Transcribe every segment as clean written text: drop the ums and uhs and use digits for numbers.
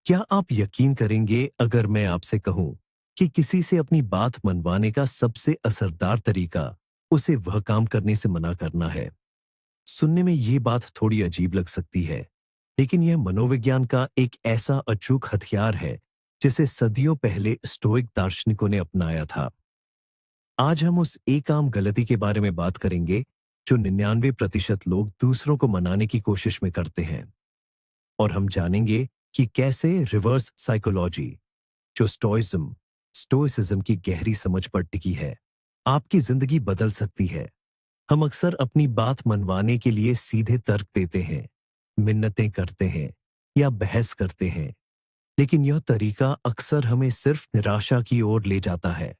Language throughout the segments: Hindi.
क्या आप यकीन करेंगे अगर मैं आपसे कहूं कि किसी से अपनी बात मनवाने का सबसे असरदार तरीका उसे वह काम करने से मना करना है। सुनने में ये बात थोड़ी अजीब लग सकती है, लेकिन यह मनोविज्ञान का एक ऐसा अचूक हथियार है जिसे सदियों पहले स्टोइक दार्शनिकों ने अपनाया था। आज हम उस एक आम गलती के बारे में बात करेंगे जो 99% लोग दूसरों को मनाने की कोशिश में करते हैं, और हम जानेंगे कि कैसे रिवर्स साइकोलॉजी, जो स्टोइसिज्म की गहरी समझ पर टिकी है, आपकी जिंदगी बदल सकती है। हम अक्सर अपनी बात मनवाने के लिए सीधे तर्क देते हैं, मिन्नतें करते हैं या बहस करते हैं, लेकिन यह तरीका अक्सर हमें सिर्फ निराशा की ओर ले जाता है।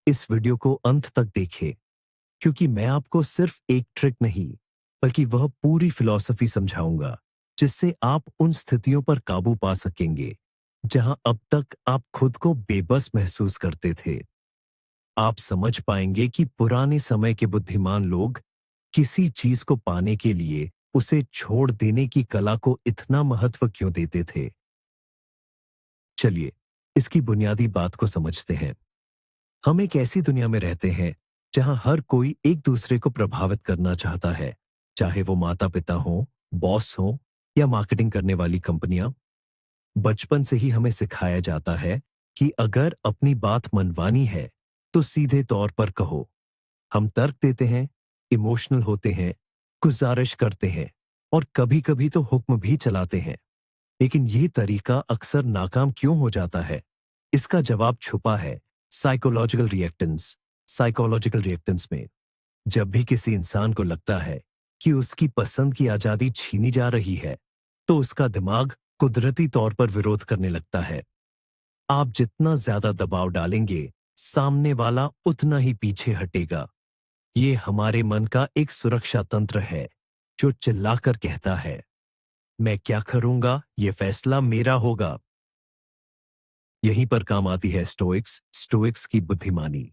इस वीडियो को अंत तक देखें, क्योंकि मैं आपको सिर्फ एक ट्रिक नहीं, बल्कि वह पूरी फिलॉसफी समझाऊंगा जिससे आप उन स्थितियों पर काबू पा सकेंगे जहां अब तक आप खुद को बेबस महसूस करते थे। आप समझ पाएंगे कि पुराने समय के बुद्धिमान लोग किसी चीज को पाने के लिए उसे छोड़ देने की कला को इतना महत्व क्यों देते थे। चलिए, इसकी बुनियादी बात को समझते हैं। हम एक ऐसी दुनिया में रहते हैं जहां हर कोई एक दूसरे को प्रभावित करना चाहता है, चाहे वो माता पिता हो, बॉस हो या मार्केटिंग करने वाली कंपनियां। बचपन से ही हमें सिखाया जाता है कि अगर अपनी बात मनवानी है तो सीधे तौर पर कहो। हम तर्क देते हैं, इमोशनल होते हैं, गुजारिश करते हैं और कभी-कभी तो हुक्म भी चलाते हैं। लेकिन ये तरीका अक्सर नाकाम क्यों हो जाता है? इसका जवाब छुपा है साइकोलॉजिकल रिएक्टेंस में। जब भी किसी इंसान को लगता है कि उसकी पसंद की आजादी छीनी जा रही है, तो उसका दिमाग कुदरती तौर पर विरोध करने लगता है। आप जितना ज्यादा दबाव डालेंगे, सामने वाला उतना ही पीछे हटेगा। ये हमारे मन का एक सुरक्षा तंत्र है जो चिल्लाकर कहता है, मैं क्या करूंगा, ये फैसला मेरा होगा। यहीं पर काम आती है स्टोइक्स की बुद्धिमानी।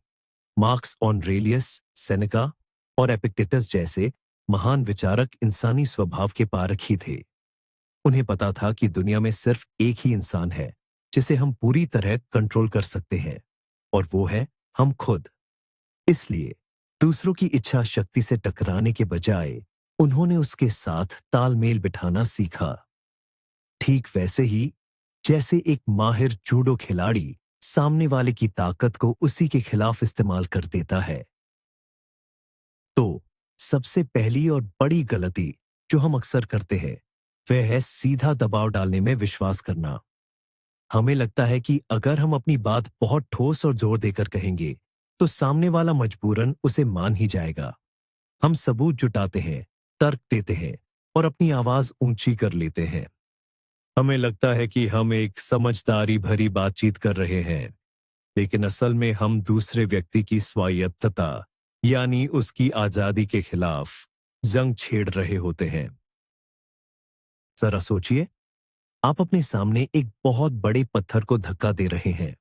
मार्क्स ऑनरेलियस, सेनेका और एपिक्टेटस जैसे महान विचारक इंसानी स्वभाव के पारखी थे। उन्हें पता था कि दुनिया में सिर्फ एक ही इंसान है जिसे हम पूरी तरह कंट्रोल कर सकते हैं, और वो है हम खुद। इसलिए दूसरों की इच्छा शक्ति से टकराने के बजाय उन्होंने उसके साथ तालमेल बिठाना सीखा। ठीक वैसे ही जैसे एक माहिर जूडो खिलाड़ी सामने वाले की ताकत को उसी के खिलाफ इस्तेमाल कर देता है। तो सबसे पहली और बड़ी गलती जो हम अक्सर करते हैं, वह है सीधा दबाव डालने में विश्वास करना। हमें लगता है कि अगर हम अपनी बात बहुत ठोस और जोर देकर कहेंगे, तो सामने वाला मजबूरन उसे मान ही जाएगा। हम सबूत जुटाते हैं, तर्क देते हैं और अपनी आवाज ऊंची कर लेते हैं। हमें लगता है कि हम एक समझदारी भरी बातचीत कर रहे हैं, लेकिन असल में हम दूसरे व्यक्ति की स्वायत्तता, यानी उसकी आजादी के खिलाफ जंग छेड़ रहे होते हैं। जरा सोचिए, आप अपने सामने एक बहुत बड़े पत्थर को धक्का दे रहे हैं।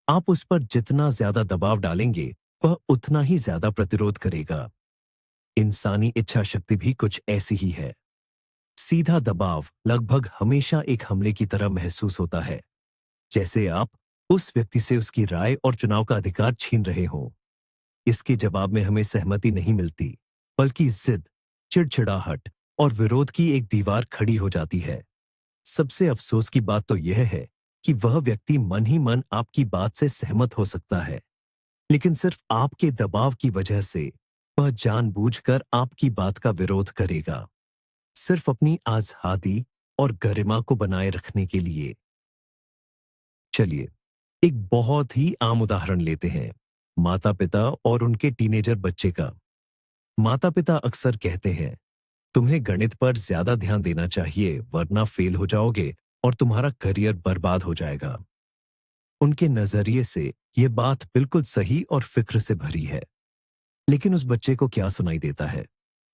आप उस पर जितना ज्यादा दबाव डालेंगे, वह उतना ही ज्यादा प्रतिरोध करेगा। इंसानी इच्छा शक्ति भी कुछ ऐसी ही है। सीधा दबाव लगभग हमेशा एक हमले की तरह महसूस होता है, जैसे आप उस व्यक्ति से उसकी राय और चुनाव का अधिकार छीन रहे हो। इसके जवाब में हमें सहमति नहीं मिलती, बल्कि जिद, चिड़चिड़ाहट और विरोध की एक दीवार खड़ी हो जाती है। सबसे अफसोस की बात तो यह है कि वह व्यक्ति मन ही मन आपकी बात से सहमत हो सकता है, लेकिन सिर्फ आपके दबाव की वजह से वह जानबूझकर आपकी बात का विरोध करेगा, सिर्फ अपनी आजादी और गरिमा को बनाए रखने के लिए। चलिए, एक बहुत ही आम उदाहरण लेते हैं, माता पिता और उनके टीनेजर बच्चे का। माता पिता अक्सर कहते हैं, तुम्हें गणित पर ज्यादा ध्यान देना चाहिए वरना फेल हो जाओगे और तुम्हारा करियर बर्बाद हो जाएगा। उनके नजरिए से यह बात बिल्कुल सही और फिक्र से भरी है, लेकिन उस बच्चे को क्या सुनाई देता है?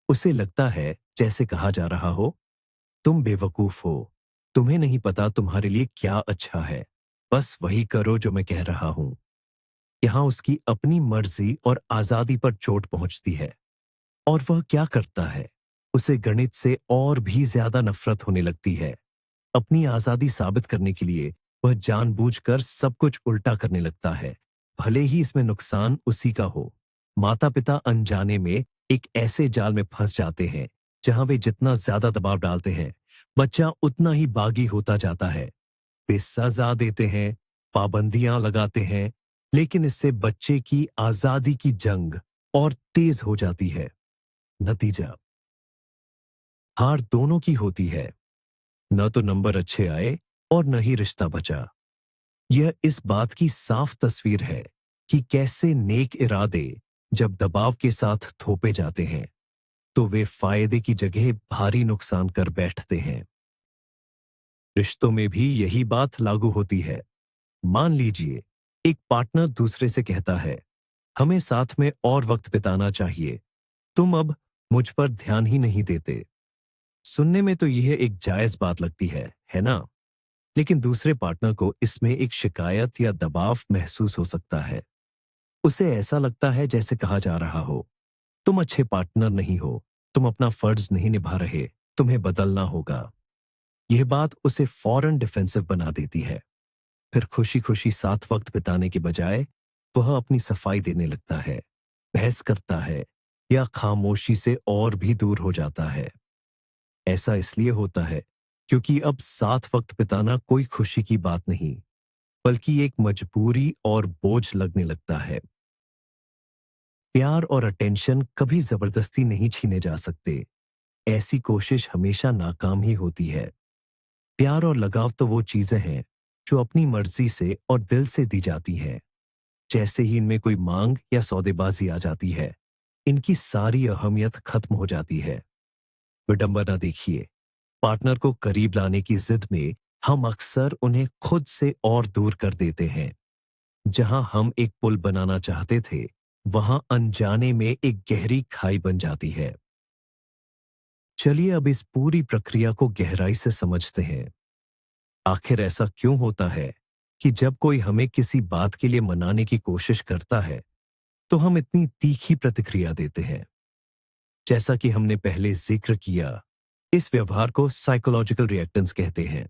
उसे लगता है जैसे कहा जा रहा हो, तुम बेवकूफ हो, तुम्हें नहीं पता तुम्हारे लिए क्या अच्छा है, बस वही करो जो मैं कह रहा हूं। यहां उसकी अपनी मर्जी और आजादी पर चोट पहुंचती है, और वह क्या करता है? उसे गणित से और भी ज्यादा नफरत होने लगती है। अपनी आजादी साबित करने के लिए वह जानबूझकर सब कुछ उल्टा करने लगता है, भले ही इसमें नुकसान उसी का हो। माता पिता अनजाने में एक ऐसे जाल में फंस जाते हैं जहां वे जितना ज्यादा दबाव डालते हैं, बच्चा उतना ही बागी होता जाता है। वे सजा देते हैं, पाबंदियां लगाते हैं, लेकिन इससे बच्चे की आजादी की जंग और तेज हो जाती है। नतीजा हार दोनों की होती है। न तो नंबर अच्छे आए और न ही रिश्ता बचा। यह इस बात की साफ तस्वीर है कि कैसे नेक इरादे जब दबाव के साथ थोपे जाते हैं तो वे फायदे की जगह भारी नुकसान कर बैठते हैं। रिश्तों में भी यही बात लागू होती है। मान लीजिए एक पार्टनर दूसरे से कहता है, हमें साथ में और वक्त बिताना चाहिए, तुम अब मुझ पर ध्यान ही नहीं देते। सुनने में तो यह एक जायज बात लगती है ना? लेकिन दूसरे पार्टनर को इसमें एक शिकायत या दबाव महसूस हो सकता है। उसे ऐसा लगता है जैसे कहा जा रहा हो, तुम अच्छे पार्टनर नहीं हो, तुम अपना फर्ज नहीं निभा रहे, तुम्हें बदलना होगा। यह बात उसे फौरन डिफेंसिव बना देती है। फिर खुशी खुशी साथ वक्त बिताने के बजाय वह अपनी सफाई देने लगता है, बहस करता है या खामोशी से और भी दूर हो जाता है। ऐसा इसलिए होता है क्योंकि अब साथ वक्त बिताना कोई खुशी की बात नहीं, बल्कि एक मजबूरी और बोझ लगने लगता है। प्यार और अटेंशन कभी जबरदस्ती नहीं छीने जा सकते। ऐसी कोशिश हमेशा नाकाम ही होती है। प्यार और लगाव तो वो चीजें हैं जो अपनी मर्जी से और दिल से दी जाती हैं। जैसे ही इनमें कोई मांग या सौदेबाजी आ जाती है, इनकी सारी अहमियत खत्म हो जाती है। विडंबना देखिए, पार्टनर को करीब लाने की जिद में हम अक्सर उन्हें खुद से और दूर कर देते हैं। जहां हम एक पुल बनाना चाहते थे, वहां अनजाने में एक गहरी खाई बन जाती है। चलिए अब इस पूरी प्रक्रिया को गहराई से समझते हैं। आखिर ऐसा क्यों होता है कि जब कोई हमें किसी बात के लिए मनाने की कोशिश करता है, तो हम इतनी तीखी प्रतिक्रिया देते हैं? जैसा कि हमने पहले जिक्र किया, इस व्यवहार को साइकोलॉजिकल रिएक्टेंस कहते हैं।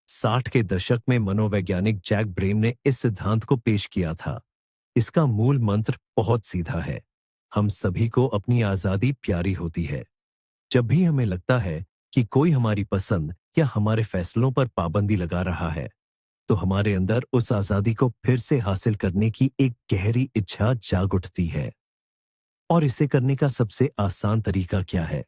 60 के दशक में मनोवैज्ञानिक जैक ब्रेम ने इस सिद्धांत को पेश किया था। इसका मूल मंत्र बहुत सीधा है। हम सभी को अपनी आजादी प्यारी होती है। जब भी हमें लगता है कि कोई हमारी पसंद या हमारे फैसलों पर पाबंदी लगा रहा है, तो हमारे अंदर उस आजादी को फिर से हासिल करने की एक गहरी इच्छा जाग उठती है। और इसे करने का सबसे आसान तरीका क्या है?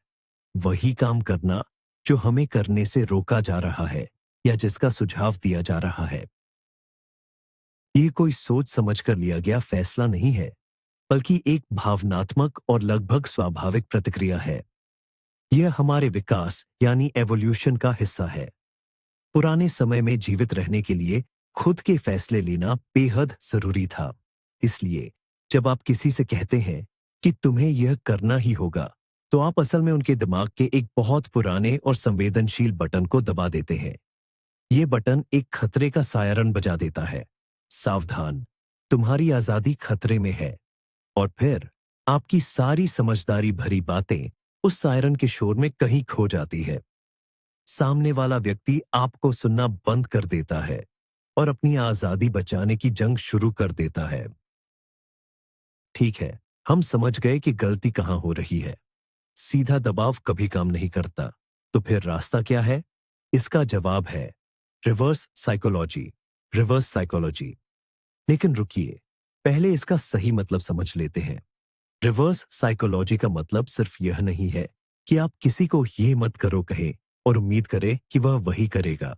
वही काम करना जो हमें करने से रोका जा रहा है या जिसका सुझाव दिया जा रहा है। ये कोई सोच समझकर लिया गया फैसला नहीं है, बल्कि एक भावनात्मक और लगभग स्वाभाविक प्रतिक्रिया है। यह हमारे विकास यानी एवोल्यूशन का हिस्सा है। पुराने समय में जीवित रहने के लिए खुद के फैसले लेना बेहद जरूरी था। इसलिए जब आप किसी से कहते हैं कि तुम्हें यह करना ही होगा, तो आप असल में उनके दिमाग के एक बहुत पुराने और संवेदनशील बटन को दबा देते हैं। यह बटन एक खतरे का सायरन बजा देता है, सावधान, तुम्हारी आजादी खतरे में है। और फिर आपकी सारी समझदारी भरी बातें उस सायरन के शोर में कहीं खो जाती है। सामने वाला व्यक्ति आपको सुनना बंद कर देता है और अपनी आजादी बचाने की जंग शुरू कर देता है। ठीक है, हम समझ गए कि गलती कहां हो रही है। सीधा दबाव कभी काम नहीं करता। तो फिर रास्ता क्या है? इसका जवाब है रिवर्स साइकोलॉजी। Reverse psychology. लेकिन रुकिए, पहले इसका सही मतलब समझ लेते हैं। रिवर्स साइकोलॉजी का मतलब सिर्फ यह नहीं है कि आप किसी को ये मत करो कहें और उम्मीद करें कि वह वही करेगा।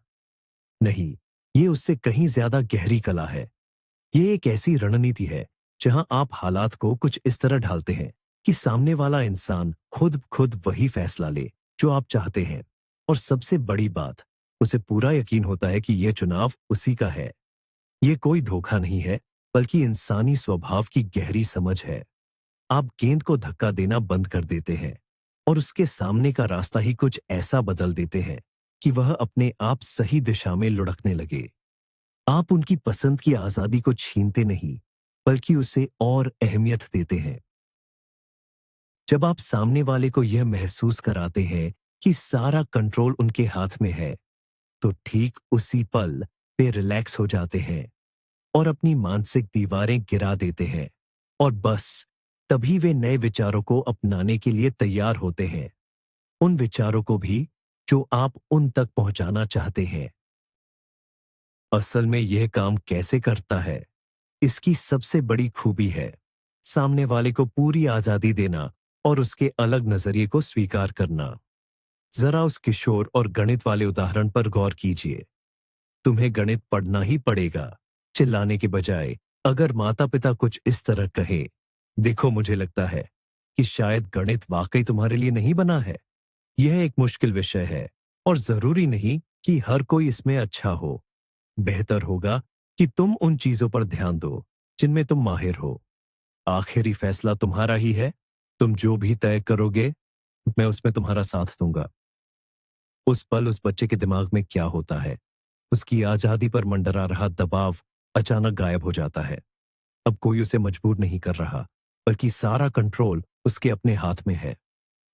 नहीं, ये उससे कहीं ज्यादा गहरी कला है। ये एक ऐसी रणनीति है जहां आप हालात को कुछ इस तरह ढालते हैं कि सामने वाला इंसान खुद खुद वही फैसला ले जो आप चाहते हैं। और सबसे बड़ी बात, उसे पूरा यकीन होता है कि यह चुनाव उसी का है। यह कोई धोखा नहीं है, बल्कि इंसानी स्वभाव की गहरी समझ है। आप गेंद को धक्का देना बंद कर देते हैं और उसके सामने का रास्ता ही कुछ ऐसा बदल देते हैं कि वह अपने आप सही दिशा में लुढ़कने लगे। आप उनकी पसंद की आजादी को छीनते नहीं, बल्कि उसे और अहमियत देते हैं। जब आप सामने वाले को यह महसूस कराते हैं कि सारा कंट्रोल उनके हाथ में है, तो ठीक उसी पल वे रिलैक्स हो जाते हैं और अपनी मानसिक दीवारें गिरा देते हैं, और बस तभी वे नए विचारों को अपनाने के लिए तैयार होते हैं, उन विचारों को भी जो आप उन तक पहुंचाना चाहते हैं। असल में यह काम कैसे करता है, इसकी सबसे बड़ी खूबी है सामने वाले को पूरी आजादी देना और उसके अलग नजरिए को स्वीकार करना। जरा उस किशोर और गणित वाले उदाहरण पर गौर कीजिए। तुम्हें गणित पढ़ना ही पड़ेगा। चिल्लाने के बजाय अगर माता पिता कुछ इस तरह कहे, देखो मुझे लगता है कि शायद गणित वाकई तुम्हारे लिए नहीं बना है। यह एक मुश्किल विषय है और जरूरी नहीं कि हर कोई इसमें अच्छा हो। बेहतर होगा कि तुम उन चीजों पर ध्यान दो जिनमें तुम माहिर हो। आखिरी फैसला तुम्हारा ही है। तुम जो भी तय करोगे, मैं उसमें तुम्हारा साथ दूंगा। उस पल उस बच्चे के दिमाग में क्या होता है? उसकी आजादी पर मंडरा रहा दबाव अचानक गायब हो जाता है। अब कोई उसे मजबूर नहीं कर रहा, बल्कि सारा कंट्रोल उसके अपने हाथ में है।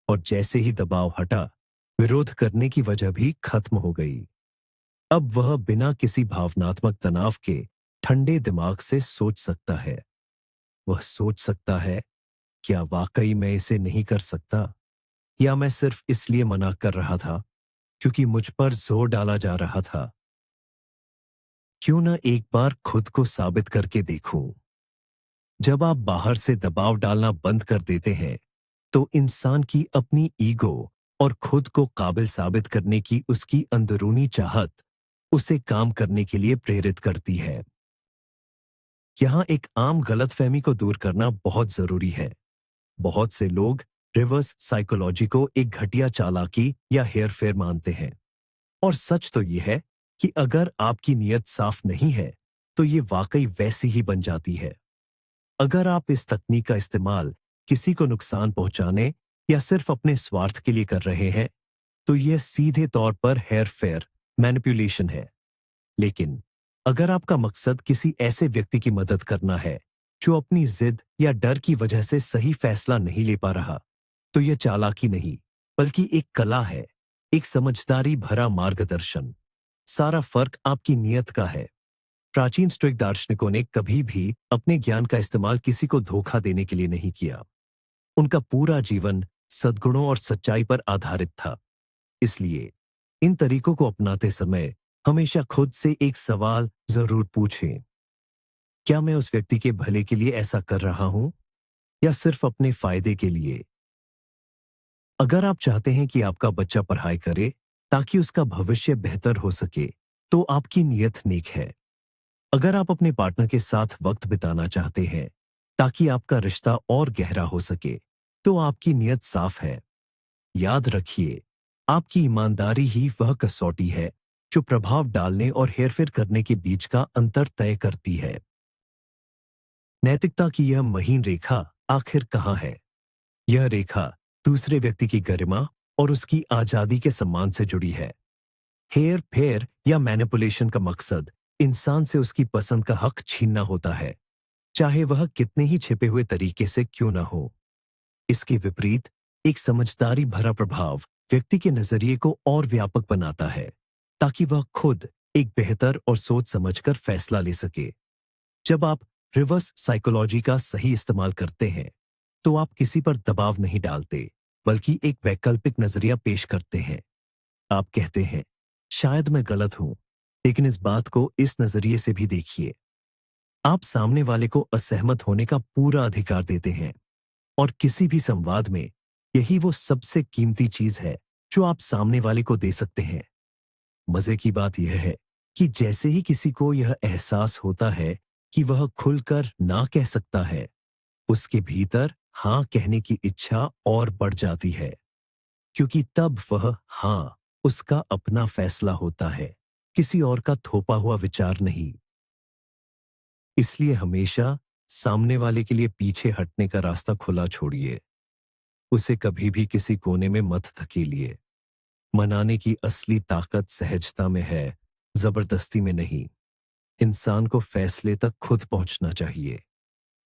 और जैसे ही दबाव हटा, विरोध करने की वजह भी खत्म हो गई। अब वह बिना किसी भावनात्मक तनाव के ठंडे दिमाग से सोच सकता है। वह सोच सकता है, क्या वाकई मैं इसे नहीं कर सकता, या मैं सिर्फ इसलिए मना कर रहा था क्योंकि मुझ पर जोर डाला जा रहा था। क्यों ना एक बार खुद को साबित करके देखूं। जब आप बाहर से दबाव डालना बंद कर देते हैं, तो इंसान की अपनी ईगो और खुद को काबिल साबित करने की उसकी अंदरूनी चाहत उसे काम करने के लिए प्रेरित करती है। यहां एक आम गलतफहमी को दूर करना बहुत जरूरी है। बहुत से लोग रिवर्स साइकोलॉजी को एक घटिया चालाकी या हेरफेर मानते हैं, और सच तो यह है कि अगर आपकी नीयत साफ नहीं है, तो ये वाकई वैसी ही बन जाती है। अगर आप इस तकनीक का इस्तेमाल किसी को नुकसान पहुंचाने या सिर्फ अपने स्वार्थ के लिए कर रहे हैं, तो यह सीधे तौर पर हेरफेर, मैनिपुलेशन है। लेकिन अगर आपका मकसद किसी ऐसे व्यक्ति की मदद करना है जो अपनी जिद या डर की वजह से सही फैसला नहीं ले पा रहा, तो यह चालाकी नहीं, बल्कि एक कला है, एक समझदारी भरा मार्गदर्शन। सारा फर्क आपकी नियत का है। प्राचीन स्टोइक दार्शनिकों ने कभी भी अपने ज्ञान का इस्तेमाल किसी को धोखा देने के लिए नहीं किया। उनका पूरा जीवन सद्गुणों और सच्चाई पर आधारित था। इसलिए इन तरीकों को अपनाते समय हमेशा खुद से एक सवाल जरूर पूछें। क्या मैं उस व्यक्ति के भले के लिए ऐसा कर रहा हूं, या सिर्फ अपने फायदे के लिए? अगर आप चाहते हैं कि आपका बच्चा पढ़ाई करे ताकि उसका भविष्य बेहतर हो सके, तो आपकी नीयत नेक है। अगर आप अपने पार्टनर के साथ वक्त बिताना चाहते हैं ताकि आपका रिश्ता और गहरा हो सके, तो आपकी नीयत साफ है। याद रखिए, आपकी ईमानदारी ही वह कसौटी है जो प्रभाव डालने और हेरफेर करने के बीच का अंतर तय करती है। नैतिकता की यह महीन रेखा आखिर कहाँ है? यह रेखा दूसरे व्यक्ति की गरिमा और उसकी आजादी के सम्मान से जुड़ी है। हेर फेर या मैनिपुलेशन का मकसद इंसान से उसकी पसंद का हक छीनना होता है, चाहे वह कितने ही छिपे हुए तरीके से क्यों ना हो। इसके विपरीत एक समझदारी भरा प्रभाव व्यक्ति के नजरिए को और व्यापक बनाता है, ताकि वह खुद एक बेहतर और सोच समझकर फैसला ले सके। जब आप रिवर्स साइकोलॉजी का सही इस्तेमाल करते हैं, तो आप किसी पर दबाव नहीं डालते, बल्कि एक वैकल्पिक नजरिया पेश करते हैं। आप कहते हैं, शायद मैं गलत हूं, लेकिन इस बात को इस नजरिए से भी देखिए। आप सामने वाले को असहमत होने का पूरा अधिकार देते हैं, और किसी भी संवाद में यही वो सबसे कीमती चीज है जो आप सामने वाले को दे सकते हैं। मजे की बात यह है कि जैसे ही किसी को यह एहसास होता है कि वह खुलकर ना कह सकता है, उसके भीतर हाँ कहने की इच्छा और बढ़ जाती है, क्योंकि तब वह हाँ उसका अपना फैसला होता है, किसी और का थोपा हुआ विचार नहीं। इसलिए हमेशा सामने वाले के लिए पीछे हटने का रास्ता खुला छोड़िए। उसे कभी भी किसी कोने में मत धकेलिए। मनाने की असली ताकत सहजता में है, जबरदस्ती में नहीं। इंसान को फैसले तक खुद पहुंचना चाहिए।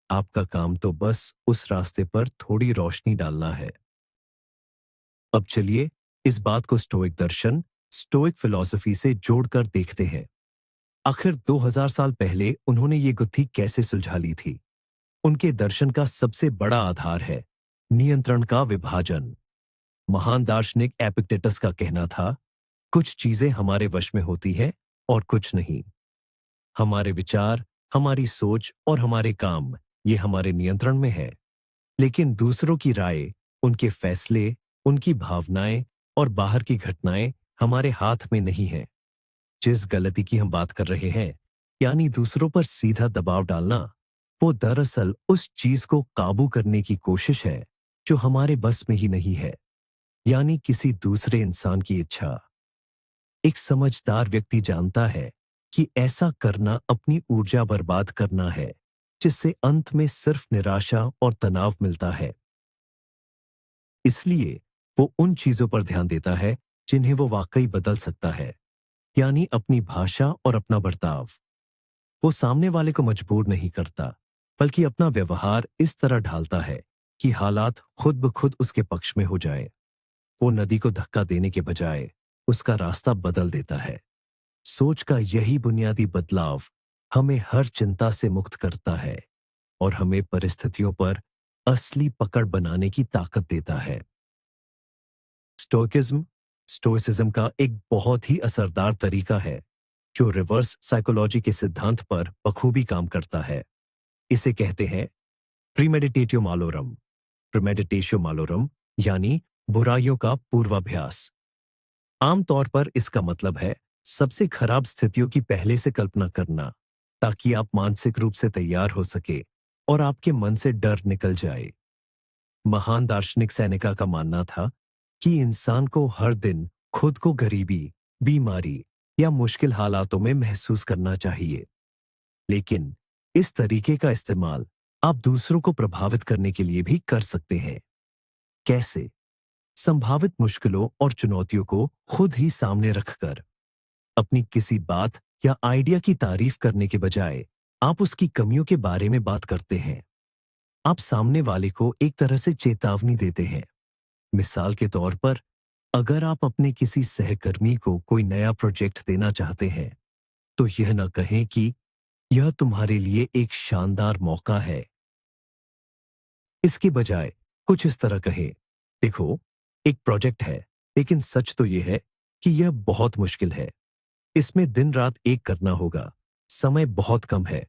आपका काम तो बस उस रास्ते पर थोड़ी रोशनी डालना है। अब चलिए इस बात को स्टोइक दर्शन, स्टोइक फिलॉसफी से जोड़कर देखते हैं। आखिर 2000 साल पहले उन्होंने ये गुत्थी कैसे सुलझा ली थी? उनके दर्शन का सबसे बड़ा आधार है नियंत्रण का विभाजन। महान दार्शनिक एपिक्टेटस का कहना था, कुछ चीजें हमारे वश में होती है और कुछ नहीं। हमारे विचार, हमारी सोच और हमारे काम ये हमारे नियंत्रण में है, लेकिन दूसरों की राय, उनके फैसले, उनकी भावनाएं और बाहर की घटनाएं हमारे हाथ में नहीं है। जिस गलती की हम बात कर रहे हैं, यानी दूसरों पर सीधा दबाव डालना, वो दरअसल उस चीज को काबू करने की कोशिश है जो हमारे बस में ही नहीं है, यानी किसी दूसरे इंसान की इच्छा। एक समझदार व्यक्ति जानता है कि ऐसा करना अपनी ऊर्जा बर्बाद करना है, जिससे अंत में सिर्फ निराशा और तनाव मिलता है। इसलिए वो उन चीजों पर ध्यान देता है जिन्हें वो वाकई बदल सकता है, यानी अपनी भाषा और अपना बर्ताव। वो सामने वाले को मजबूर नहीं करता, बल्कि अपना व्यवहार इस तरह ढालता है कि हालात खुद ब खुद उसके पक्ष में हो जाए। वो नदी को धक्का देने के बजाय उसका रास्ता बदल देता है। सोच का यही बुनियादी बदलाव हमें हर चिंता से मुक्त करता है और हमें परिस्थितियों पर असली पकड़ बनाने की ताकत देता है। स्टोइकिज्म स्टोइसिज्म का एक बहुत ही असरदार तरीका है जो रिवर्स साइकोलॉजी के सिद्धांत पर बखूबी काम करता है। इसे कहते हैं प्रीमेडिटेटिव मालोरम। प्रीमेडिटेशियो मालोरम यानी बुराइयों का पूर्वाभ्यास। आमतौर पर इसका मतलब है सबसे खराब स्थितियों की पहले से कल्पना करना, ताकि आप मानसिक रूप से तैयार हो सके और आपके मन से डर निकल जाए। महान दार्शनिक सेनेका का मानना था कि इंसान को हर दिन खुद को गरीबी, बीमारी या मुश्किल हालातों में महसूस करना चाहिए। लेकिन इस तरीके का इस्तेमाल आप दूसरों को प्रभावित करने के लिए भी कर सकते हैं। कैसे? संभावित मुश्किलों और चुनौतियों को खुद ही सामने रखकर अपनी किसी बात या आइडिया की तारीफ करने के बजाय आप उसकी कमियों के बारे में बात करते हैं। आप सामने वाले को एक तरह से चेतावनी देते हैं। मिसाल के तौर पर, अगर आप अपने किसी सहकर्मी को कोई नया प्रोजेक्ट देना चाहते हैं, तो यह न कहें कि यह तुम्हारे लिए एक शानदार मौका है। इसके बजाय कुछ इस तरह कहें, देखो, एक प्रोजेक्ट है, लेकिन सच तो यह है कि यह बहुत मुश्किल है। इसमें दिन रात एक करना होगा, समय बहुत कम है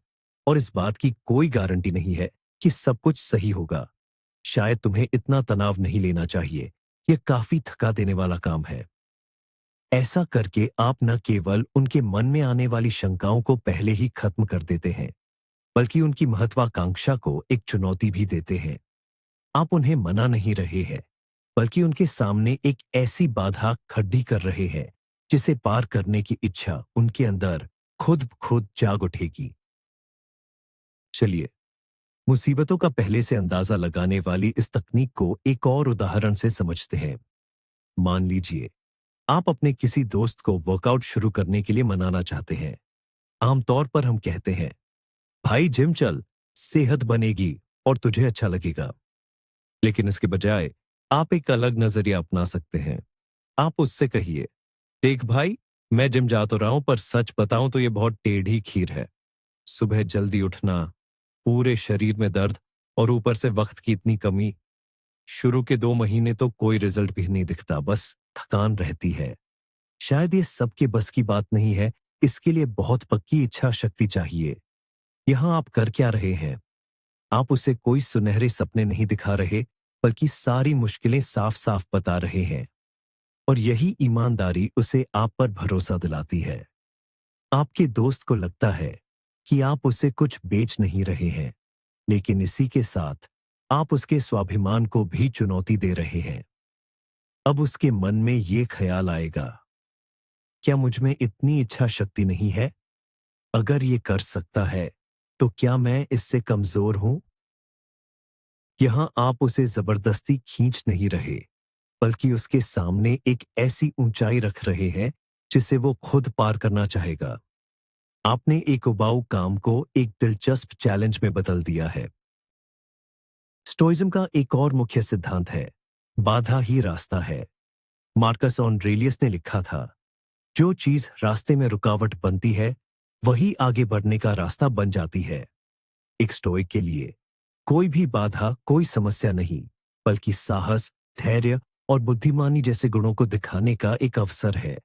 और इस बात की कोई गारंटी नहीं है कि सब कुछ सही होगा। शायद तुम्हें इतना तनाव नहीं लेना चाहिए, यह काफी थका देने वाला काम है। ऐसा करके आप न केवल उनके मन में आने वाली शंकाओं को पहले ही खत्म कर देते हैं, बल्कि उनकी महत्वाकांक्षा को एक चुनौती भी देते हैं। आप उन्हें मना नहीं रहे हैं, बल्कि उनके सामने एक ऐसी बाधा खड़ी कर रहे हैं जिसे पार करने की इच्छा उनके अंदर खुद खुद जाग उठेगी। चलिए, मुसीबतों का पहले से अंदाजा लगाने वाली इस तकनीक को एक और उदाहरण से समझते हैं। मान लीजिए, आप अपने किसी दोस्त को वर्कआउट शुरू करने के लिए मनाना चाहते हैं। आमतौर पर हम कहते हैं, भाई जिम चल, सेहत बनेगी और तुझे अच्छा लगेगा। लेकिन इसके बजाय आप एक अलग नजरिया अपना सकते हैं। आप उससे कहिए, देख भाई, मैं जिम जा तो रहा हूं, पर सच बताऊं तो ये बहुत टेढ़ी खीर है। सुबह जल्दी उठना, पूरे शरीर में दर्द और ऊपर से वक्त की इतनी कमी। शुरू के 2 महीने तो कोई रिजल्ट भी नहीं दिखता, बस थकान रहती है। शायद ये सबके बस की बात नहीं है, इसके लिए बहुत पक्की इच्छा शक्ति चाहिए। यहां आप कर क्या रहे हैं? आप उसे कोई सुनहरे सपने नहीं दिखा रहे, बल्कि सारी मुश्किलें साफ साफ बता रहे हैं। और यही ईमानदारी उसे आप पर भरोसा दिलाती है। आपके दोस्त को लगता है कि आप उसे कुछ बेच नहीं रहे हैं, लेकिन इसी के साथ आप उसके स्वाभिमान को भी चुनौती दे रहे हैं। अब उसके मन में ये ख्याल आएगा, क्या मुझ में इतनी इच्छा शक्ति नहीं है? अगर ये कर सकता है, तो क्या मैं इससे कमजोर हूं? यहां आप उसे जबरदस्ती खींच नहीं रहे, बल्कि उसके सामने एक ऐसी ऊंचाई रख रहे हैं जिसे वो खुद पार करना चाहेगा। आपने एक उबाऊ काम को एक दिलचस्प चैलेंज में बदल दिया है। स्टोइज्म का एक और मुख्य सिद्धांत है, बाधा ही रास्ता है। मार्कस ऑरेलियस ने लिखा था, जो चीज रास्ते में रुकावट बनती है वही आगे बढ़ने का रास्ता बन जाती है। एक स्टोइक के लिए कोई भी बाधा कोई समस्या नहीं, बल्कि साहस, धैर्य और बुद्धिमानी जैसे गुणों को दिखाने का एक अवसर है।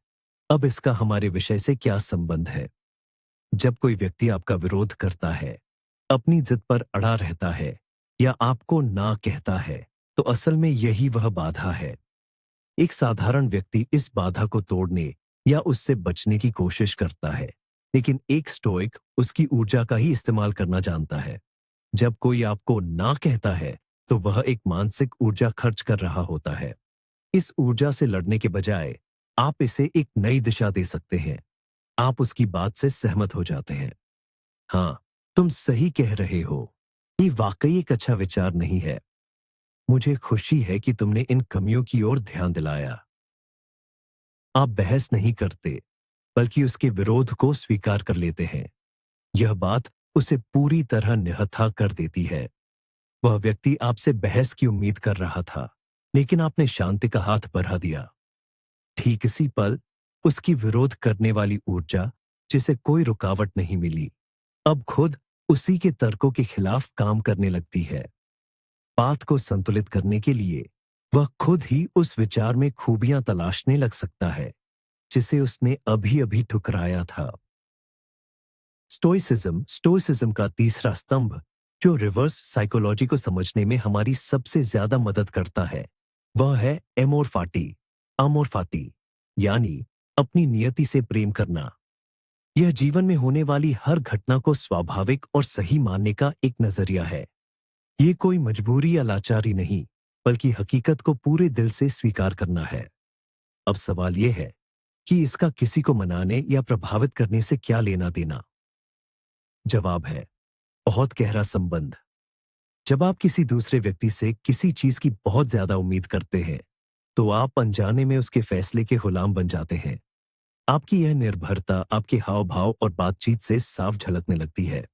अब इसका हमारे विषय से क्या संबंध है? जब कोई व्यक्ति आपका विरोध करता है, अपनी जिद पर अड़ा रहता है या आपको ना कहता है, तो असल में यही वह बाधा है। एक साधारण व्यक्ति इस बाधा को तोड़ने या उससे बचने की कोशिश करता है, लेकिन एक स्टोइक उसकी ऊर्जा का ही इस्तेमाल करना जानता है। जब कोई आपको ना कहता है, तो वह एक मानसिक ऊर्जा खर्च कर रहा होता है। इस ऊर्जा से लड़ने के बजाय आप इसे एक नई दिशा दे सकते हैं। आप उसकी बात से सहमत हो जाते हैं। हाँ, तुम सही कह रहे हो। ये वाकई एक अच्छा विचार नहीं है। मुझे खुशी है कि तुमने इन कमियों की ओर ध्यान दिलाया। आप बहस नहीं करते, बल्कि उसके विरोध को स्वीकार कर लेते हैं। यह बात उसे पूरी तरह निहत्था कर देती है। वह व्यक्ति आपसे बहस की उम्मीद कर रहा था, लेकिन आपने शांति का हाथ बढ़ा दिया। ठीक इसी पल उसकी विरोध करने वाली ऊर्जा, जिसे कोई रुकावट नहीं मिली, अब खुद उसी के तर्कों के खिलाफ काम करने लगती है। बात को संतुलित करने के लिए वह खुद ही उस विचार में खूबियां तलाशने लग सकता है जिसे उसने अभी अभी ठुकराया था। स्टोइसिज्म का तीसरा स्तंभ, जो रिवर्स साइकोलॉजी को समझने में हमारी सबसे ज्यादा मदद करता है, वह है अमोर्फाती, यानी अपनी नियति से प्रेम करना। यह जीवन में होने वाली हर घटना को स्वाभाविक और सही मानने का एक नजरिया है। ये कोई मजबूरी या लाचारी नहीं, बल्कि हकीकत को पूरे दिल से स्वीकार करना है। अब सवाल यह है कि इसका किसी को मनाने या प्रभावित करने से क्या लेना देना? जवाब है बहुत गहरा संबंध। जब आप किसी दूसरे व्यक्ति से किसी चीज की बहुत ज्यादा उम्मीद करते हैं, तो आप अनजाने में उसके फैसले के गुलाम बन जाते हैं। आपकी यह निर्भरता आपके हाव भाव और बातचीत से साफ झलकने लगती है।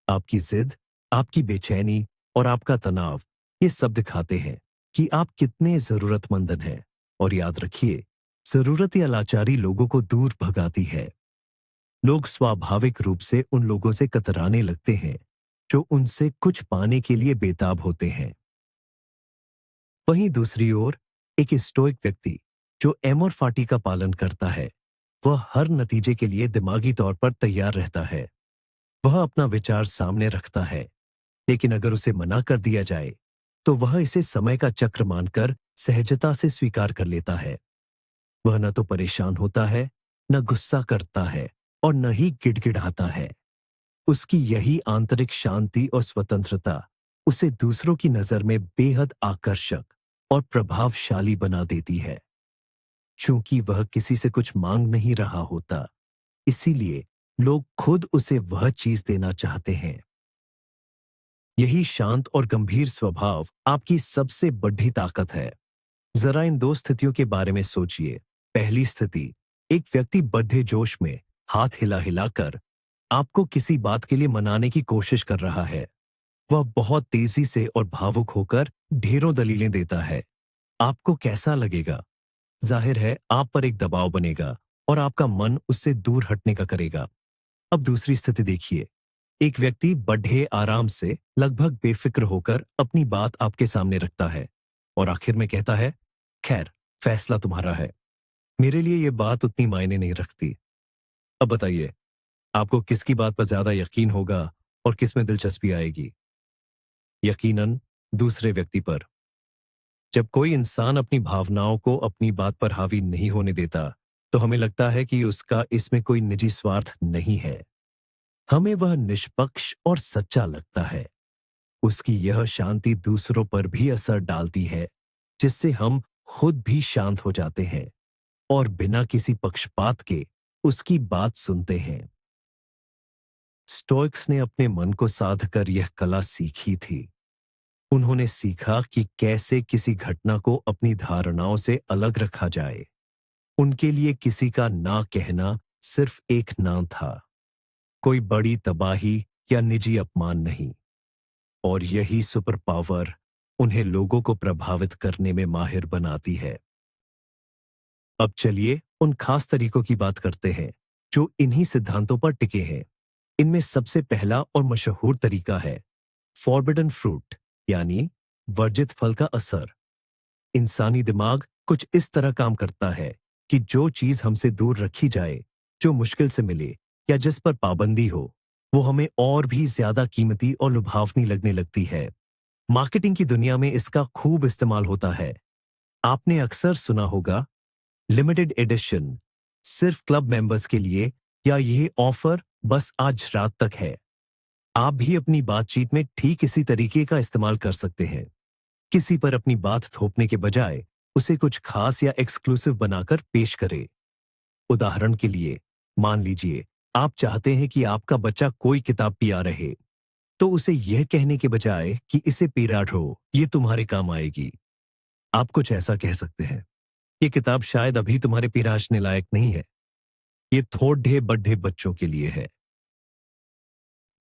आपकी जिद, आपकी बेचैनी और आपका तनाव ये सब दिखाते हैं कि आप कितने जरूरतमंद हैं। और याद रखिए, जरूरत या लाचारी लोगों को दूर भगाती है। लोग स्वाभाविक रूप से उन लोगों से कतराने लगते हैं जो उनसे कुछ पाने के लिए बेताब होते हैं। वहीं दूसरी ओर एक स्टोइक व्यक्ति जो एमोरफाटी का पालन करता है, वह हर नतीजे के लिए दिमागी तौर पर तैयार रहता है। वह अपना विचार सामने रखता है, लेकिन अगर उसे मना कर दिया जाए, तो वह इसे समय का चक्र मानकर सहजता से स्वीकार कर लेता है। वह न तो परेशान होता है, न गुस्सा करता है और न ही गिड़गिड़ाता है। उसकी यही आंतरिक शांति और स्वतंत्रता उसे दूसरों की नजर में बेहद आकर्षक और प्रभावशाली बना देती है। चूंकि वह किसी से कुछ मांग नहीं रहा होता, इसीलिए लोग खुद उसे वह चीज देना चाहते हैं। यही शांत और गंभीर स्वभाव आपकी सबसे बड़ी ताकत है। जरा इन दो स्थितियों के बारे में सोचिए। पहली स्थिति, एक व्यक्ति बड़े जोश में हाथ हिला हिलाकर आपको किसी बात के लिए मनाने की कोशिश कर रहा है। वह बहुत तेजी से और भावुक होकर ढेरों दलीलें देता है। आपको कैसा लगेगा? जाहिर है आप पर एक दबाव बनेगा और आपका मन उससे दूर हटने का करेगा। अब दूसरी स्थिति देखिए। एक व्यक्ति बड़े आराम से, लगभग बेफिक्र होकर अपनी बात आपके सामने रखता है और आखिर में कहता है, खैर, फैसला तुम्हारा है। मेरे लिए यह बात उतनी मायने नहीं रखती। अब बताइए, आपको किसकी बात पर ज्यादा यकीन होगा और किस में दिलचस्पी आएगी? यकीनन दूसरे व्यक्ति पर। जब कोई इंसान अपनी भावनाओं को अपनी बात पर हावी नहीं होने देता, तो हमें लगता है कि उसका इसमें कोई निजी स्वार्थ नहीं है। हमें वह निष्पक्ष और सच्चा लगता है। उसकी यह शांति दूसरों पर भी असर डालती है, जिससे हम खुद भी शांत हो जाते हैं और बिना किसी पक्षपात के उसकी बात सुनते हैं। स्टोइक्स ने अपने मन को साध कर यह कला सीखी थी। उन्होंने सीखा कि कैसे किसी घटना को अपनी धारणाओं से अलग रखा जाए। उनके लिए किसी का ना कहना सिर्फ एक ना था, कोई बड़ी तबाही या निजी अपमान नहीं। और यही सुपर पावर उन्हें लोगों को प्रभावित करने में माहिर बनाती है। अब चलिए उन खास तरीकों की बात करते हैं जो इन्हीं सिद्धांतों पर टिके हैं। इनमें सबसे पहला और मशहूर तरीका है फॉरबिडन फ्रूट, यानी वर्जित फल का असर। इंसानी दिमाग कुछ इस तरह काम करता है कि जो चीज हमसे दूर रखी जाए, जो मुश्किल से मिले या जिस पर पाबंदी हो, वो हमें और भी ज्यादा कीमती और लुभावनी लगने लगती है। मार्केटिंग की दुनिया में इसका खूब इस्तेमाल होता है। आपने अक्सर सुना होगा, लिमिटेड एडिशन, सिर्फ क्लब मेंबर्स के लिए, या यह ऑफर बस आज रात तक है। आप भी अपनी बातचीत में ठीक इसी तरीके का इस्तेमाल कर सकते हैं। किसी पर अपनी बात थोपने के बजाय उसे कुछ खास या एक्सक्लूसिव बनाकर पेश करें। उदाहरण के लिए, मान लीजिए आप चाहते हैं कि आपका बच्चा कोई किताब पिया रहे, तो उसे यह कहने के बजाय कि इसे पी रहो, ये तुम्हारे काम आएगी, आप कुछ ऐसा कह सकते हैं, ये किताब शायद अभी तुम्हारे पिराशने लायक नहीं है, ये थोड़े बड्ढे बच्चों के लिए है।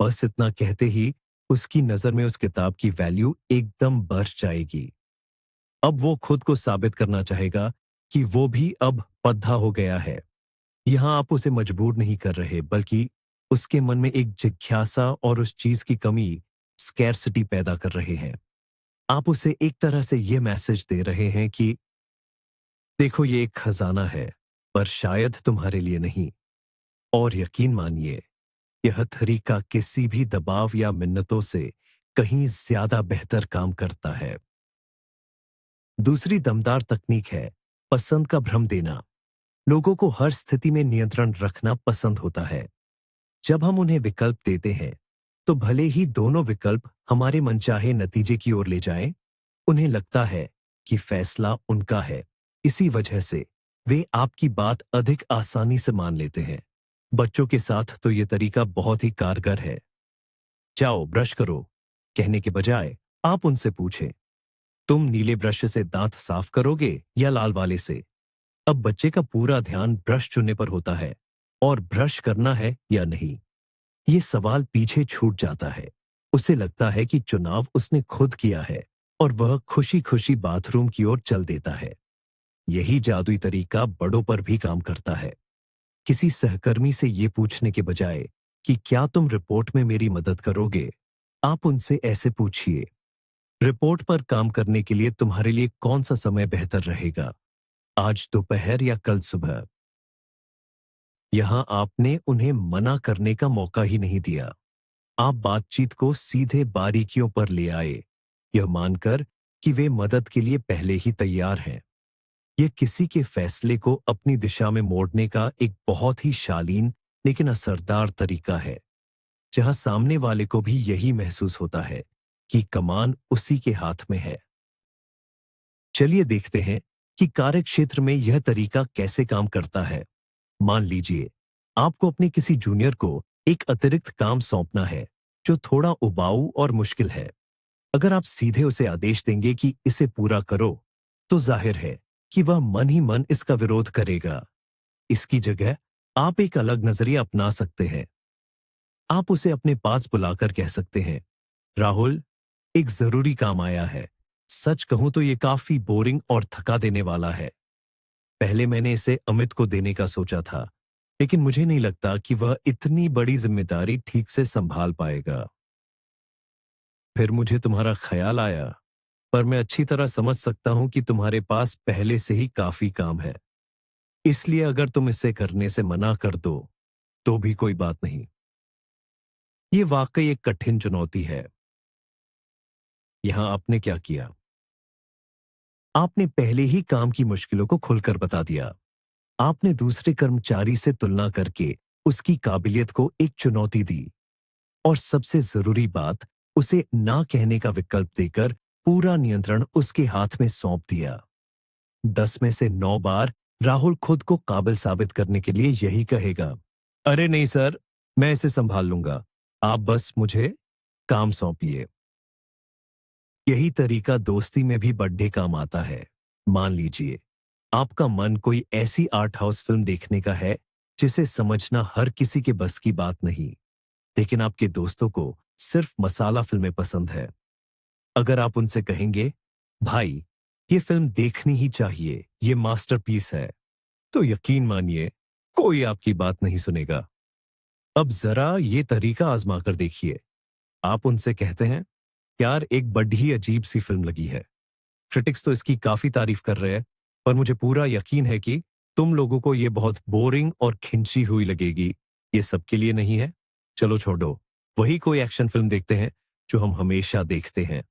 बस इतना कहते ही उसकी नजर में उस किताब की वैल्यू एकदम बढ़ जाएगी। अब वो खुद को साबित करना चाहेगा कि वो भी अब पद्धा हो गया है। यहां आप उसे मजबूर नहीं कर रहे, बल्कि उसके मन में एक जिज्ञासा और उस चीज की कमी, स्कैरसिटी पैदा कर रहे हैं। आप उसे एक तरह से यह मैसेज दे रहे हैं कि देखो, ये एक खजाना है, पर शायद तुम्हारे लिए नहीं। और यकीन मानिए, यह तरीका किसी भी दबाव या मिन्नतों से कहीं ज्यादा बेहतर काम करता है। दूसरी दमदार तकनीक है पसंद का भ्रम देना। लोगों को हर स्थिति में नियंत्रण रखना पसंद होता है। जब हम उन्हें विकल्प देते हैं, तो भले ही दोनों विकल्प हमारे मनचाहे नतीजे की ओर ले जाएं, उन्हें लगता है कि फैसला उनका है। इसी वजह से वे आपकी बात अधिक आसानी से मान लेते हैं। बच्चों के साथ तो यह तरीका बहुत ही कारगर है। जाओ ब्रश करो कहने के बजाय आप उनसे पूछें, तुम नीले ब्रश से दांत साफ करोगे या लाल वाले से? अब बच्चे का पूरा ध्यान ब्रश चुनने पर होता है और ब्रश करना है या नहीं। ये सवाल पीछे छूट जाता है। उसे लगता है कि चुनाव उसने खुद किया है और वह खुशी खुशी बाथरूम की ओर चल देता है। यही जादुई तरीका बड़ों पर भी काम करता है। किसी सहकर्मी से ये पूछने के बजाय कि क्या तुम रिपोर्ट में मेरी मदद करोगे, आप उनसे ऐसे पूछिए, रिपोर्ट पर काम करने के लिए तुम्हारे लिए कौन सा समय बेहतर रहेगा, आज दोपहर या कल सुबह? यहां आपने उन्हें मना करने का मौका ही नहीं दिया। आप बातचीत को सीधे बारीकियों पर ले आए, यह मानकर कि वे मदद के लिए पहले ही तैयार हैं। यह किसी के फैसले को अपनी दिशा में मोड़ने का एक बहुत ही शालीन लेकिन असरदार तरीका है, जहां सामने वाले को भी यही महसूस होता है कि कमान उसी के हाथ में है। चलिए देखते हैं कि कार्यक्षेत्र में यह तरीका कैसे काम करता है। मान लीजिए आपको अपने किसी जूनियर को एक अतिरिक्त काम सौंपना है जो थोड़ा उबाऊ और मुश्किल है। अगर आप सीधे उसे आदेश देंगे कि इसे पूरा करो, तो जाहिर है कि वह मन ही मन इसका विरोध करेगा। इसकी जगह आप एक अलग नजरिया अपना सकते हैं। आप उसे अपने पास बुलाकर कह सकते हैं, राहुल, एक जरूरी काम आया है। सच कहूं तो ये काफी बोरिंग और थका देने वाला है। पहले मैंने इसे अमित को देने का सोचा था, लेकिन मुझे नहीं लगता कि वह इतनी बड़ी जिम्मेदारी ठीक से संभाल पाएगा। फिर मुझे तुम्हारा ख्याल आया, पर मैं अच्छी तरह समझ सकता हूं कि तुम्हारे पास पहले से ही काफी काम है। इसलिए अगर तुम इसे करने से मना कर दो, तो भी कोई बात नहीं। ये वाकई एक कठिन चुनौती है। यहां आपने क्या किया? आपने पहले ही काम की मुश्किलों को खुलकर बता दिया। आपने दूसरे कर्मचारी से तुलना करके उसकी काबिलियत को एक चुनौती दी, और सबसे जरूरी बात, उसे ना कहने का विकल्प देकर पूरा नियंत्रण उसके हाथ में सौंप दिया। 10 में से 9 बार राहुल खुद को काबिल साबित करने के लिए यही कहेगा, अरे नहीं सर, मैं इसे संभाल लूंगा, आप बस मुझे काम सौंपिए। यही तरीका दोस्ती में भी बड्ढे काम आता है। मान लीजिए आपका मन कोई ऐसी आर्ट हाउस फिल्म देखने का है जिसे समझना हर किसी के बस की बात नहीं, लेकिन आपके दोस्तों को सिर्फ मसाला फिल्में पसंद है। अगर आप उनसे कहेंगे, भाई, ये फिल्म देखनी ही चाहिए, ये मास्टरपीस है, तो यकीन मानिए कोई आपकी बात नहीं सुनेगा। अब जरा ये तरीका आजमा कर देखिए। आप उनसे कहते हैं, यार एक बड़ी अजीब सी फिल्म लगी है। क्रिटिक्स तो इसकी काफी तारीफ कर रहे हैं, पर मुझे पूरा यकीन है कि तुम लोगों को ये बहुत बोरिंग और खिंची हुई लगेगी। ये सबके लिए नहीं है। चलो छोड़ो, वही कोई एक्शन फिल्म देखते हैं जो हम हमेशा देखते हैं।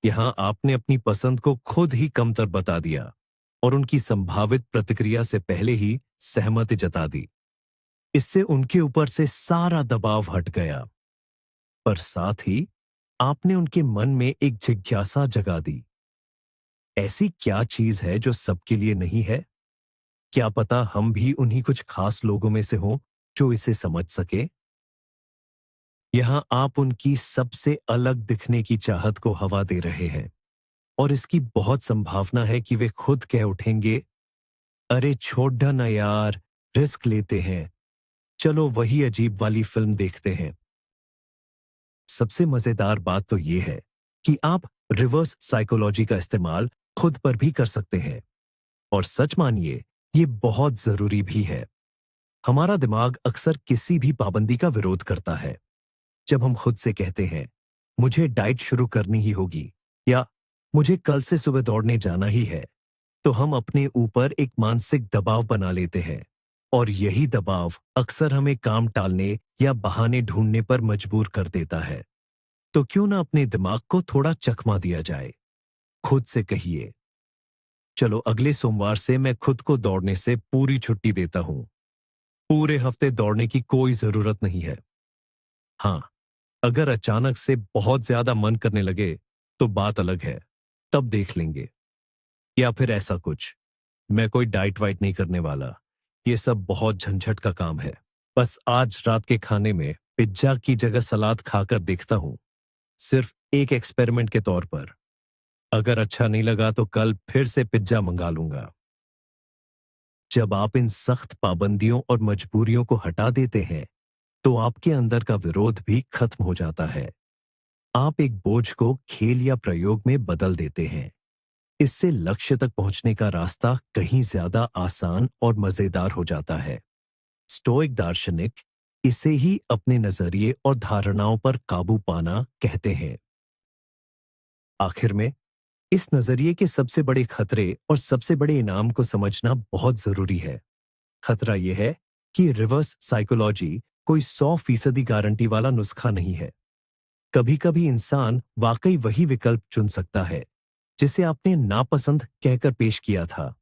यहां आपने अपनी पसंद को खुद ही कमतर बता दिया और उनकी संभावित प्रतिक्रिया से पहले ही सहमति जता दी। इससे उनके ऊपर से सारा दबाव हट गया, पर साथ ही आपने उनके मन में एक जिज्ञासा जगा दी। ऐसी क्या चीज है जो सबके लिए नहीं है? क्या पता हम भी उन्हीं कुछ खास लोगों में से हों जो इसे समझ सके। यहां आप उनकी सबसे अलग दिखने की चाहत को हवा दे रहे हैं और इसकी बहुत संभावना है कि वे खुद कह उठेंगे, अरे छोड़ डा ना यार, रिस्क लेते हैं, चलो वही अजीब वाली फिल्म देखते हैं। सबसे मजेदार बात तो यह है कि आप रिवर्स साइकोलॉजी का इस्तेमाल खुद पर भी कर सकते हैं, और सच मानिए ये बहुत जरूरी भी है। हमारा दिमाग अक्सर किसी भी पाबंदी का विरोध करता है। जब हम खुद से कहते हैं, मुझे डाइट शुरू करनी ही होगी, या मुझे कल से सुबह दौड़ने जाना ही है, तो हम अपने ऊपर एक मानसिक दबाव बना लेते हैं, और यही दबाव अक्सर हमें काम टालने या बहाने ढूंढने पर मजबूर कर देता है। तो क्यों ना अपने दिमाग को थोड़ा चकमा दिया जाए। खुद से कहिए, चलो अगले सोमवार से मैं खुद को दौड़ने से पूरी छुट्टी देता हूं। पूरे हफ्ते दौड़ने की कोई जरूरत नहीं है। हाँ, अगर अचानक से बहुत ज्यादा मन करने लगे तो बात अलग है, तब देख लेंगे। या फिर ऐसा कुछ, मैं कोई डाइट वाइट नहीं करने वाला, ये सब बहुत झंझट का काम है। बस आज रात के खाने में पिज्जा की जगह सलाद खाकर देखता हूं, सिर्फ एक एक्सपेरिमेंट के तौर पर। अगर अच्छा नहीं लगा तो कल फिर से पिज्जा मंगा लूंगा। जब आप इन सख्त पाबंदियों और मजबूरियों को हटा देते हैं, तो आपके अंदर का विरोध भी खत्म हो जाता है। आप एक बोझ को खेल या प्रयोग में बदल देते हैं। इससे लक्ष्य तक पहुंचने का रास्ता कहीं ज्यादा आसान और मजेदार हो जाता है। स्टोइक दार्शनिक इसे ही अपने नजरिए और धारणाओं पर काबू पाना कहते हैं। आखिर में, इस नजरिए के सबसे बड़े खतरे और सबसे बड़े इनाम को समझना बहुत जरूरी है। खतरा यह है कि रिवर्स साइकोलॉजी कोई 100% गारंटी वाला नुस्खा नहीं है। कभी कभी इंसान वाकई वही विकल्प चुन सकता है जिसे आपने नापसंद कहकर पेश किया था।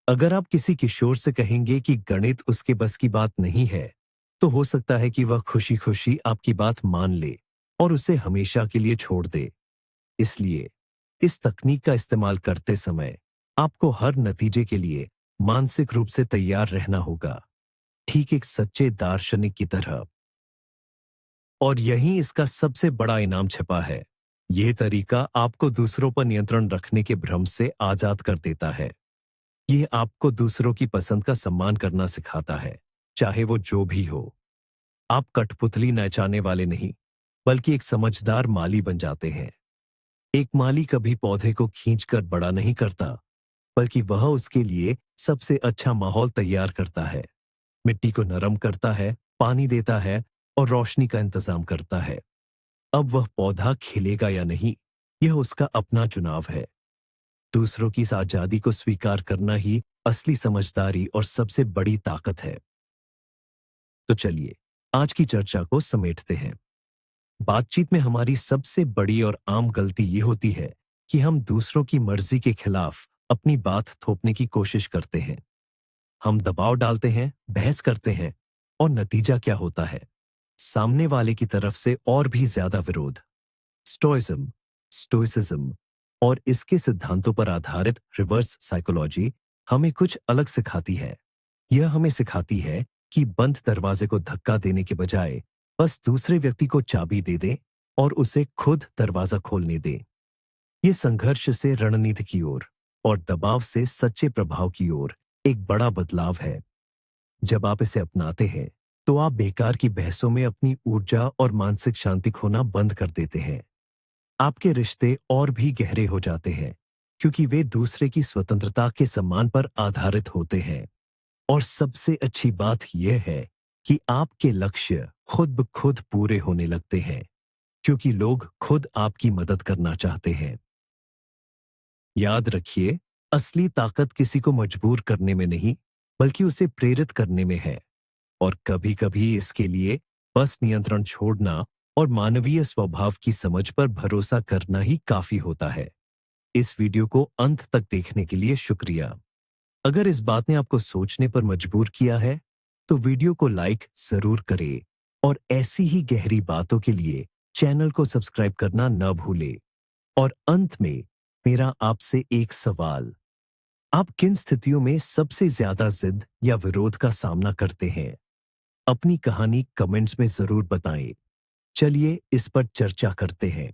अगर आप किसी किशोर से कहेंगे कि गणित उसके बस की बात नहीं है, तो हो सकता है कि वह खुशी खुशी आपकी बात मान ले और उसे हमेशा के लिए छोड़ दे। इसलिए इस तकनीक का इस्तेमाल करते समय आपको हर नतीजे के लिए मानसिक रूप से तैयार रहना होगा, ठीक एक सच्चे दार्शनिक की तरह। और यहीं इसका सबसे बड़ा इनाम छिपा है। यह तरीका आपको दूसरों पर नियंत्रण रखने के भ्रम से आजाद कर देता है। यह आपको दूसरों की पसंद का सम्मान करना सिखाता है, चाहे वो जो भी हो। आप कठपुतली नचाने वाले नहीं, बल्कि एक समझदार माली बन जाते हैं। एक माली कभी पौधे को खींचकर बड़ा नहीं करता, बल्कि वह उसके लिए सबसे अच्छा माहौल तैयार करता है। मिट्टी को नरम करता है, पानी देता है और रोशनी का इंतजाम करता है। अब वह पौधा खिलेगा या नहीं, यह उसका अपना चुनाव है। दूसरों की इस आजादी को स्वीकार करना ही असली समझदारी और सबसे बड़ी ताकत है। तो चलिए आज की चर्चा को समेटते हैं। बातचीत में हमारी सबसे बड़ी और आम गलती ये होती है कि हम दूसरों की मर्जी के खिलाफ अपनी बात थोपने की कोशिश करते हैं। हम दबाव डालते हैं, बहस करते हैं, और नतीजा क्या होता है? सामने वाले की तरफ से और भी ज्यादा विरोध। स्टोइसिज्म और इसके सिद्धांतों पर आधारित रिवर्स साइकोलॉजी हमें कुछ अलग सिखाती है। यह हमें सिखाती है कि बंद दरवाजे को धक्का देने के बजाय बस दूसरे व्यक्ति को चाबी दे दें और उसे खुद दरवाजा खोलने दें। यह संघर्ष से रणनीति की ओर और दबाव से सच्चे प्रभाव की ओर एक बड़ा बदलाव है। जब आप इसे अपनाते हैं, तो आप बेकार की बहसों में अपनी ऊर्जा और मानसिक शांति खोना बंद कर देते हैं। आपके रिश्ते और भी गहरे हो जाते हैं, क्योंकि वे दूसरे की स्वतंत्रता के सम्मान पर आधारित होते हैं। और सबसे अच्छी बात यह है कि आपके लक्ष्य खुद ब खुद पूरे होने लगते हैं, क्योंकि लोग खुद आपकी मदद करना चाहते हैं। याद रखिए, असली ताकत किसी को मजबूर करने में नहीं, बल्कि उसे प्रेरित करने में है। और कभी-कभी इसके लिए बस नियंत्रण छोड़ना और मानवीय स्वभाव की समझ पर भरोसा करना ही काफी होता है। इस वीडियो को अंत तक देखने के लिए शुक्रिया। अगर इस बात ने आपको सोचने पर मजबूर किया है, तो वीडियो को लाइक जरूर करें और ऐसी ही गहरी बातों के लिए चैनल को सब्सक्राइब करना न भूलें। और अंत में मेरा आपसे एक सवाल, आप किन स्थितियों में सबसे ज्यादा जिद या विरोध का सामना करते हैं? अपनी कहानी कमेंट्स में जरूर बताएं। चलिए इस पर चर्चा करते हैं।